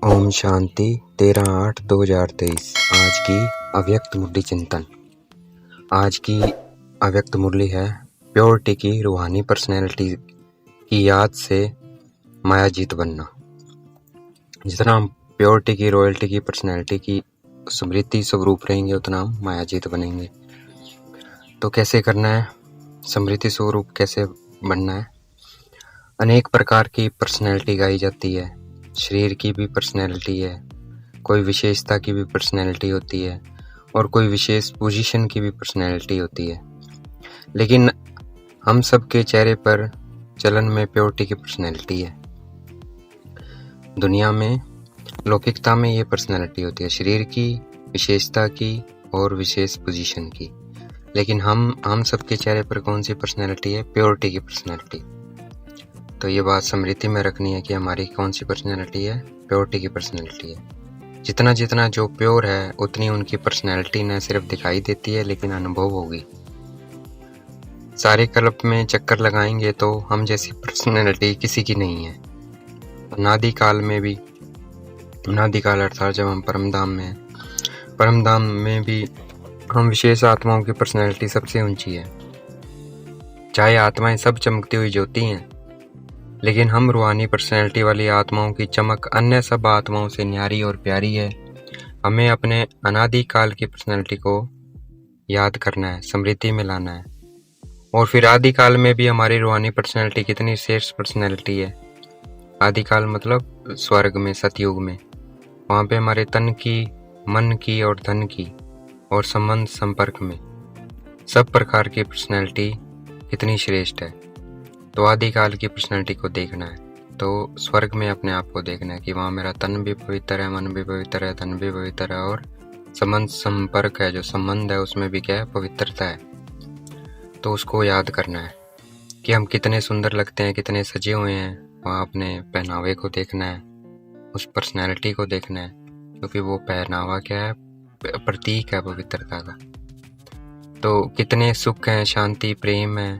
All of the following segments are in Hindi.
ओम शांति 13/8/2023। आज की अव्यक्त मुरली चिंतन। आज की अव्यक्त मुरली है प्योरिटी की रूहानी पर्सनैलिटी की याद से मायाजीत बनना। जितना हम प्योरिटी की रॉयल्टी की पर्सनैलिटी की स्मृति स्वरूप रहेंगे उतना हम मायाजीत बनेंगे। तो कैसे करना है, स्मृति स्वरूप कैसे बनना है? अनेक प्रकार की पर्सनैलिटी गाई जाती है। शरीर की भी पर्सनैलिटी है, कोई विशेषता की भी पर्सनैलिटी होती है और कोई विशेष पोजीशन की भी पर्सनैलिटी होती है। लेकिन हम सब के चेहरे पर चलन में प्योरिटी की पर्सनैलिटी है। दुनिया में लौकिकता में ये पर्सनैलिटी होती है, शरीर की, विशेषता की और विशेष पोजीशन की। लेकिन हम सब के चेहरे पर कौन सी पर्सनैलिटी है? प्योरिटी की पर्सनैलिटी। तो ये बात स्मृति में रखनी है कि हमारी कौन सी पर्सनैलिटी है? प्योरिटी की पर्सनैलिटी है। जितना जितना जो प्योर है उतनी उनकी पर्सनैलिटी न सिर्फ दिखाई देती है लेकिन अनुभव होगी। सारे कल्प में चक्कर लगाएंगे तो हम जैसी पर्सनैलिटी किसी की नहीं है। अनादिकाल में भी, अनादिकाल अर्थात जब हम परमधाम में हैं, परमधाम में भी हम विशेष आत्माओं की पर्सनैलिटी सबसे ऊंची है। चाहे आत्माएं सब चमकती हुई ज्योति हैं, लेकिन हम रूहानी पर्सनैलिटी वाली आत्माओं की चमक अन्य सब आत्माओं से न्यारी और प्यारी है। हमें अपने अनादिकाल की पर्सनैलिटी को याद करना है, स्मृति में लाना है। और फिर आदिकाल में भी हमारी रूहानी पर्सनैलिटी कितनी श्रेष्ठ पर्सनैलिटी है। आदिकाल मतलब स्वर्ग में, सतयुग में। वहाँ पे हमारे तन की, मन की और धन की और संबंध संपर्क में सब प्रकार की पर्सनैलिटी कितनी श्रेष्ठ है। तो आदिकाल की पर्सनैलिटी को देखना है, तो स्वर्ग में अपने आप को देखना है कि वहाँ मेरा तन भी पवित्र है, मन भी पवित्र है, धन भी पवित्र है और संबंध संपर्क है, जो संबंध है उसमें भी क्या है? पवित्रता है। तो उसको याद करना है कि हम कितने सुंदर लगते हैं, कितने सजे हुए हैं। वहाँ अपने पहनावे को देखना है, उस पर्सनैलिटी को देखना है, क्योंकि वो पहनावा क्या है? प्रतीक है पवित्रता का। तो कितने सुख हैं, शांति, प्रेम है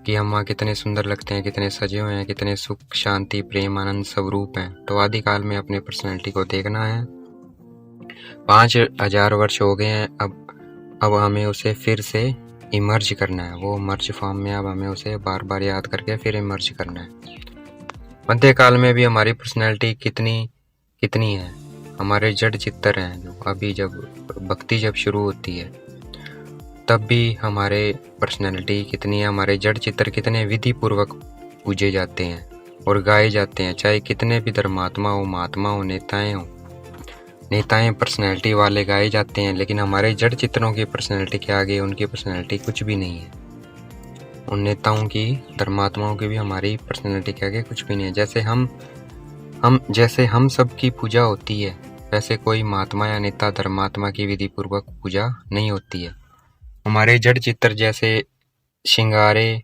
कि हम वहाँ कितने सुंदर लगते हैं, कितने सजे हुए हैं, कितने सुख, शांति, प्रेम, आनंद स्वरूप हैं। तो आदिकाल में अपनी पर्सनैलिटी को देखना है। 5000 वर्ष हो गए हैं, अब हमें उसे फिर से इमर्ज करना है। वो मर्ज फॉर्म में अब हमें उसे बार बार याद करके फिर इमर्ज करना है। मध्यकाल में भी हमारी पर्सनैलिटी कितनी है? हमारे जड़ चित्तर हैं, जो अभी जब भक्ति जब शुरू होती है तब भी हमारे पर्सनैलिटी कितनी है, हमारे जड़ चित्र कितने विधि पूर्वक पूजे जाते हैं और गाए जाते हैं। चाहे कितने भी धर्मात्मा हो, महात्मा हो, नेताएं पर्सनैलिटी वाले गाए जाते हैं, लेकिन हमारे जड़ चित्रों की पर्सनैलिटी के आगे उनकी पर्सनैलिटी कुछ भी नहीं है। उन नेताओं की, धर्मात्माओं की भी हमारी पर्सनैलिटी के आगे कुछ भी नहीं है। जैसे हम सब की पूजा होती है, वैसे कोई महात्मा या नेता, धर्मात्मा की विधि पूर्वक पूजा नहीं होती है। हमारे जड़ चित्र जैसे श्रृंगारे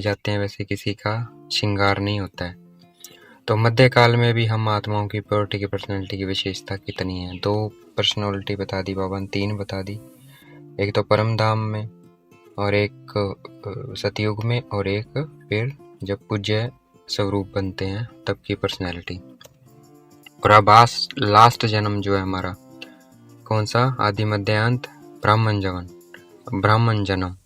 जाते हैं, वैसे किसी का श्रृंगार नहीं होता है। तो मध्यकाल में भी हम आत्माओं की प्योरिटी की पर्सनैलिटी की विशेषता कितनी है? 2 पर्सनैलिटी बता दी बाबा ने, 3 बता दी। एक तो परमधाम में और एक सतयुग में और एक फिर जब पूज्य स्वरूप बनते हैं तब की पर्सनैलिटी। और अब लास्ट जन्म जो है हमारा, कौन सा? आदि मध्य अंत ब्राह्मण जन्म।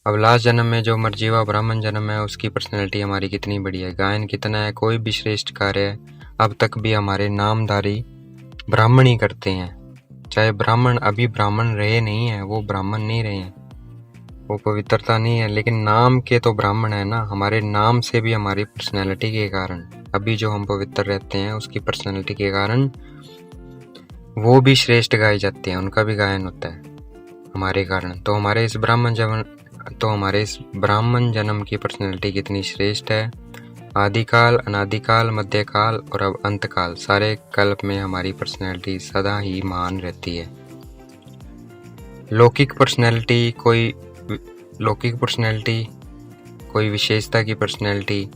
अब लास्ट जन्म में जो मर्जीवा ब्राह्मण जन्म है, उसकी पर्सनैलिटी हमारी कितनी बड़ी है, गायन कितना है, कोई भी श्रेष्ठ कार्य है अब तक भी हमारे नामधारी ब्राह्मण ही करते हैं। चाहे ब्राह्मण अभी ब्राह्मण रहे नहीं है, वो ब्राह्मण नहीं रहे हैं, वो पवित्रता नहीं है, लेकिन नाम के तो ब्राह्मण है ना। हमारे नाम से भी हमारी पर्सनैलिटी के कारण अभी जो हम पवित्र रहते हैं, उसकी पर्सनैलिटी के कारण वो भी श्रेष्ठ गाए जाते हैं, उनका भी गायन होता है हमारे कारण। तो हमारे इस ब्राह्मण जन्म की पर्सनैलिटी कितनी श्रेष्ठ है। आदिकाल, अनादिकाल, मध्यकाल और अब अंतकाल, सारे कल्प में हमारी पर्सनैलिटी सदा ही महान रहती है। लौकिक पर्सनैलिटी, कोई विशेषता की पर्सनैलिटी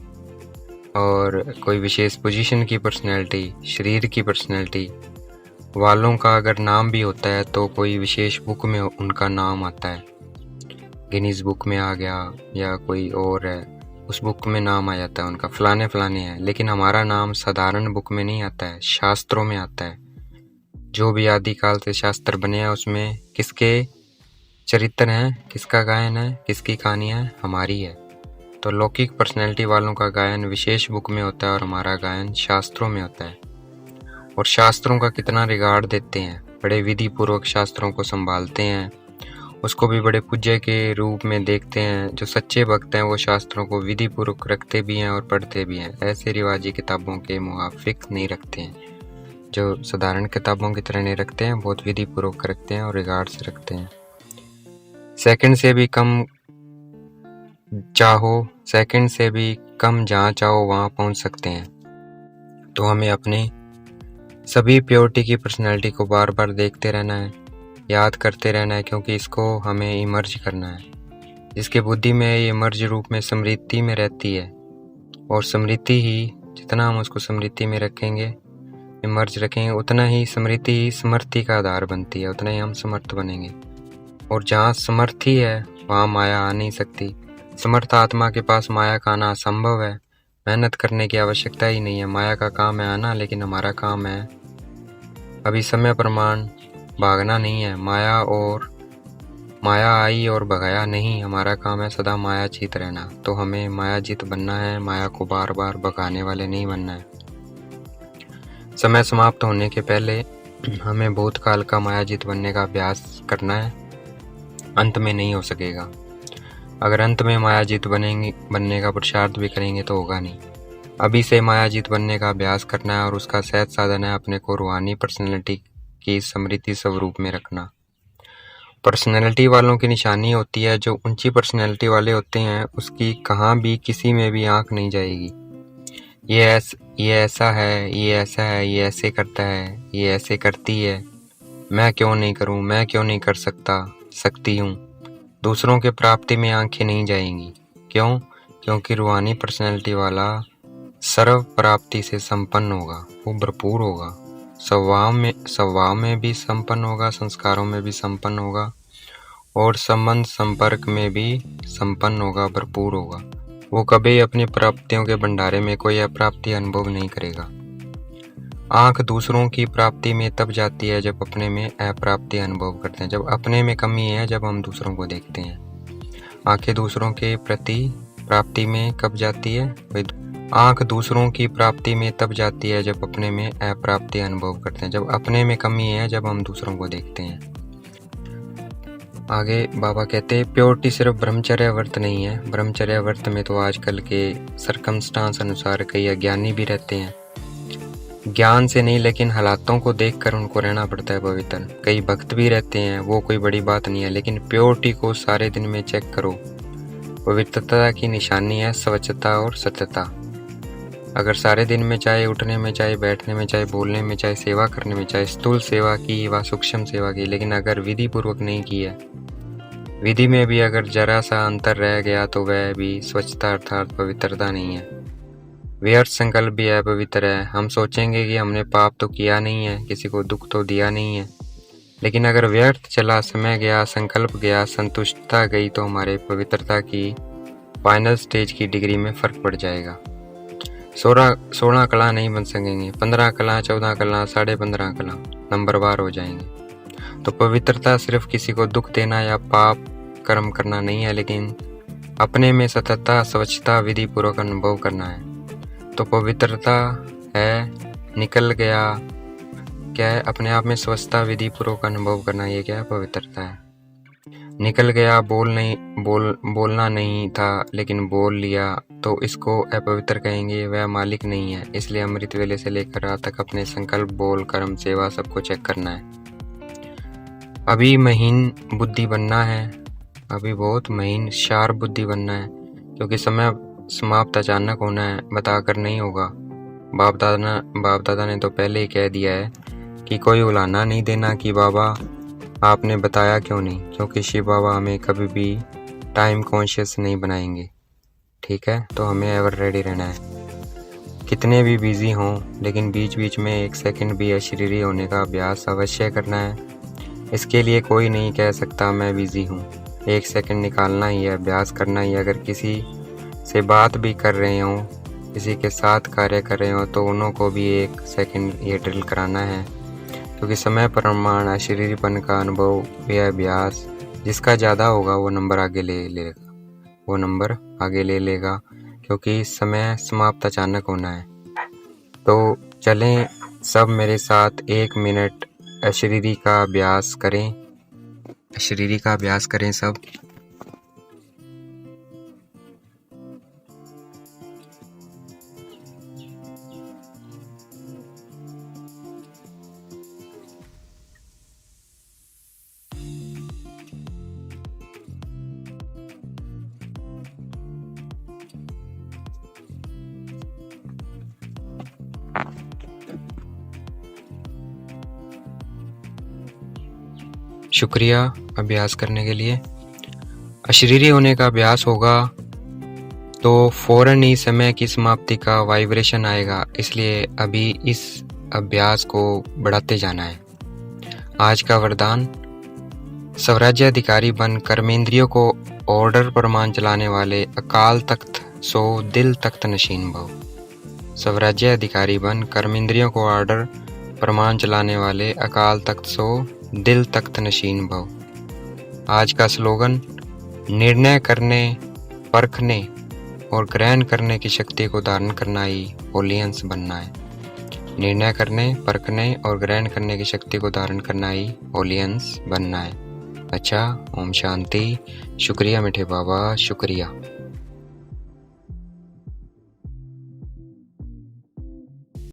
और कोई विशेष पोजीशन की पर्सनैलिटी, शरीर की पर्सनैलिटी वालों का अगर नाम भी होता है तो कोई विशेष बुक में उनका नाम आता है, गिनीज बुक में आ गया या कोई और है, उस बुक में नाम आ जाता है उनका, फलाने फलाने हैं, लेकिन हमारा नाम साधारण बुक में नहीं आता है, शास्त्रों में आता है। जो भी आदिकाल से शास्त्र बने हैं उसमें किसके चरित्र हैं, किसका गायन है, किसकी कहानियाँ है, हमारी है। तो लौकिक पर्सनैलिटी वालों का गायन विशेष बुक में होता है और हमारा गायन शास्त्रों में होता है। और शास्त्रों का कितना रिगार्ड देते हैं, बड़े विधि पूर्वक शास्त्रों को संभालते हैं, उसको भी बड़े पूज्य के रूप में देखते हैं। जो सच्चे भक्त हैं वो शास्त्रों को विधि पूर्वक रखते भी हैं और पढ़ते भी हैं, ऐसे रिवाजी किताबों के मुआफिक नहीं रखते हैं। जो साधारण किताबों की तरह नहीं रखते हैं, बहुत विधि पूर्वक रखते हैं और रिगार्ड से रखते हैं। सेकंड से भी कम चाहो, सेकंड से भी कम जहाँ चाहो वहाँ पहुँच सकते हैं। तो हमें अपने सभी प्योरिटी की पर्सनैलिटी को बार बार देखते रहना है, याद करते रहना है, क्योंकि इसको हमें इमर्ज करना है। जिसके बुद्धि में ये इमर्ज रूप में स्मृति में रहती है, और स्मृति ही जितना हम उसको स्मृति में रखेंगे, इमर्ज रखेंगे, उतना ही स्मृति ही समर्थी का आधार बनती है, उतना ही हम समर्थ बनेंगे। और जहाँ समर्थी है वहाँ माया आ नहीं सकती। समर्थ आत्मा के पास माया का आना असंभव है, मेहनत करने की आवश्यकता ही नहीं है। माया का काम है आना, लेकिन हमारा काम है अभी समय प्रमाण भागना नहीं है। माया आई और भगाया नहीं, हमारा काम है सदा माया जीत रहना। तो हमें माया जीत बनना है, माया को बार बार भगाने वाले नहीं बनना है। समय समाप्त होने के पहले हमें भूतकाल का माया जीत बनने का अभ्यास करना है, अंत में नहीं हो सकेगा। अगर अंत में माया जीत बनने का पुरुषार्थ भी करेंगे तो होगा नहीं। अभी से माया जीत बनने का अभ्यास करना है, और उसका सहज साधन है अपने को रूहानी पर्सनैलिटी की स्मृति स्वरूप में रखना। पर्सनैलिटी वालों की निशानी होती है, जो ऊंची पर्सनैलिटी वाले होते हैं उसकी कहाँ भी किसी में भी आंख नहीं जाएगी। ये ऐसा है, ये ऐसा है, ये ऐसे करता है, ये ऐसे करती है, मैं क्यों नहीं करूं, मैं क्यों नहीं कर सकती हूँ। दूसरों के प्राप्ति में आंखें नहीं जाएंगी। क्यों? क्योंकि रूहानी पर्सनैलिटी वाला सर्व प्राप्ति से संपन्न होगा, वो भरपूर होगा, स्वभाव में भी संपन्न होगा, संस्कारों में भी संपन्न होगा, और संबंध संपर्क में भी संपन्न होगा, भरपूर होगा। वो कभी अपनी प्राप्तियों के भंडारे में कोई अप्राप्ति अनुभव नहीं करेगा। आंख दूसरों की प्राप्ति में तब जाती है जब अपने में अप्राप्ति अनुभव करते हैं, जब अपने में कमी है, जब हम दूसरों को देखते हैं। आंखें दूसरों के प्रति प्राप्ति में कब जाती है? आंख दूसरों की प्राप्ति में तब जाती है जब अपने में अप्राप्ति अनुभव करते हैं, जब अपने में कमी है, जब हम दूसरों को देखते हैं। आगे बाबा कहते हैं प्योरिटी सिर्फ ब्रह्मचर्य व्रत नहीं है। ब्रह्मचर्य व्रत में तो आजकल के सरकमस्टांस अनुसार कई अज्ञानी भी रहते हैं। ज्ञान से नहीं, लेकिन हालातों को देखकर उनको रहना पड़ता है पवित्र। कई भक्त भी रहते हैं, वो कोई बड़ी बात नहीं है, लेकिन प्योरिटी को सारे दिन में चेक करो। पवित्रता की निशानी है स्वच्छता और सत्यता। अगर सारे दिन में, चाहे उठने में, चाहे बैठने में, चाहे बोलने में, चाहे सेवा करने में, चाहे स्थूल सेवा की व सूक्ष्म सेवा की, लेकिन अगर विधि पूर्वक नहीं की है, विधि में भी अगर जरा सा अंतर रह गया तो वह भी स्वच्छता अर्थात पवित्रता नहीं है। व्यर्थ संकल्प भी अपवित्र है। हम सोचेंगे कि हमने पाप तो किया नहीं है, किसी को दुख तो दिया नहीं है, लेकिन अगर व्यर्थ चला, समय गया, संकल्प गया, संतुष्टता गई, तो हमारे पवित्रता की फाइनल स्टेज की डिग्री में फर्क पड़ जाएगा। 16 कला नहीं बन सकेंगे, 15 कला, 14 कला, 15.5 कला, नंबरवार हो जाएंगे। तो पवित्रता सिर्फ किसी को दुख देना या पाप कर्म करना नहीं है, लेकिन अपने में सततता, स्वच्छता, विधि पूर्वक अनुभव करना है। तो पवित्रता है निकल गया, क्या है? अपने आप में स्वच्छता, विधि पूर्वक अनुभव करना, ये क्या है? पवित्रता है। निकल गया, बोलना नहीं था लेकिन बोल लिया, तो इसको अपवित्र कहेंगे, वह मालिक नहीं है। इसलिए अमृत वेले से लेकर रात तक अपने संकल्प, बोल, कर्म, सेवा सबको चेक करना है। अभी महीन बुद्धि बनना है, अभी बहुत महीन शार्प बुद्धि बनना है, क्योंकि समय समाप्त अचानक होना है, बताकर नहीं होगा। बाप दादा ने तो पहले ही कह दिया है कि कोई उलाना नहीं देना कि बाबा आपने बताया क्यों नहीं, क्योंकि शिव बाबा हमें कभी भी टाइम कॉन्शियस नहीं बनाएंगे। ठीक है, तो हमें एवर रेडी रहना है। कितने भी बिजी हों, लेकिन बीच बीच में 1 सेकंड भी अशरीरी होने का अभ्यास अवश्य करना है। इसके लिए कोई नहीं कह सकता मैं बिजी हूँ, 1 सेकंड निकालना ही है, अभ्यास करना ही है। अगर किसी से बात भी कर रहे हो, किसी के साथ कार्य कर रहे हो, तो उन्हों को भी 1 सेकंड ये ड्रिल कराना है, क्योंकि समय प्रमाण अशरीरीपन का अनुभव या अभ्यास जिसका ज़्यादा होगा वो नंबर आगे ले लेगा, क्योंकि समय समाप्त अचानक होना है। तो चलें सब मेरे साथ 1 मिनट अशरीरी का अभ्यास करें सब। शुक्रिया अभ्यास करने के लिए। अशरीरी होने का अभ्यास होगा तो फौरन ही समय की समाप्ति का वाइब्रेशन आएगा, इसलिए अभी इस अभ्यास को बढ़ाते जाना है। आज का वरदान, स्वराज्य अधिकारी बन कर्मेंद्रियों को ऑर्डर प्रमाण चलाने वाले अकाल तख्त सो दिल तख्त नशीन भव। स्वराज्य अधिकारी बन कर्मेंद्रियों को ऑर्डर प्रमाण चलाने वाले अकाल तख्त सो दिल तख्त नशीन भव। आज का स्लोगन, निर्णय करने, परखने और ग्रहण करने की शक्ति को धारण करना ही होली अंश बनना है। निर्णय करने, परखने और ग्रहण करने की शक्ति को धारण करना ही होली अंश बनना है। अच्छा, ओम शांति। शुक्रिया मीठे बाबा, शुक्रिया।